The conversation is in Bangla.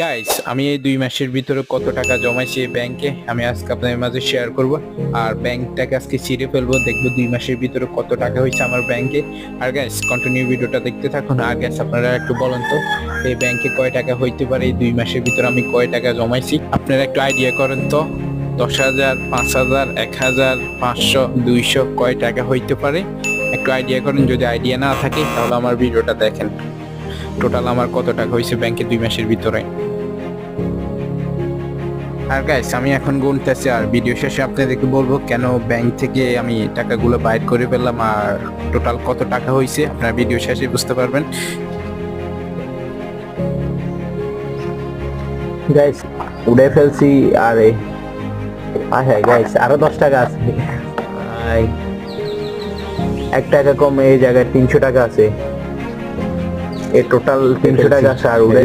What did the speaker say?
গাইস, আমি এই 2 মাসের ভিতরে কত টাকা জমাইছি এই ব্যাংকে আমি আজকে আপনাদের মাঝে শেয়ার করব। আর ব্যাংকটাকে আজকে ছিঁড়ে ফেলবো, দেখবো 2 মাসের ভিতরে কত টাকা হয়েছে আমার ব্যাংকে। আর গাইস, কন্টিনিউ ভিডিওটা দেখতে থাকুন। আর গাইস, আপনারা একটু বলেন তো এই ব্যাংকে কয় টাকা হইতে পারে, এই 2 মাসের ভিতরে আমি কয় টাকা জমাইছি আপনারা একটু আইডিয়া করেন তো। 10,000, 5,000, 1,000, 500, 200 কয় টাকা হইতে পারে একটু আইডিয়া করেন। যদি আইডিয়া না থাকে তাহলে আমার ভিডিওটা দেখেন। টোটাল আমার কত টাকা হয়েছে ব্যাংকে 2 মাসের ভিতরে। আর গাইস, আমি এখন গুনতেছি আর ভিডিও শেষে আপনাদেরকে বলবো কেন ব্যাংক থেকে আমি টাকাগুলো বাইর করে ফেললাম আর টোটাল কত টাকা হয়েছে। আপনারা ভিডিও শেষে বুঝতে পারবেন। গাইস উড়ে ফেলছি। আরে হ্যাঁ গাইস, আরো 10 টাকা আছে। আই, 1 টাকা কম, এই জায়গায় 300 টাকা আছে। এই টোটাল 300 টাকা আছে আর উড়ে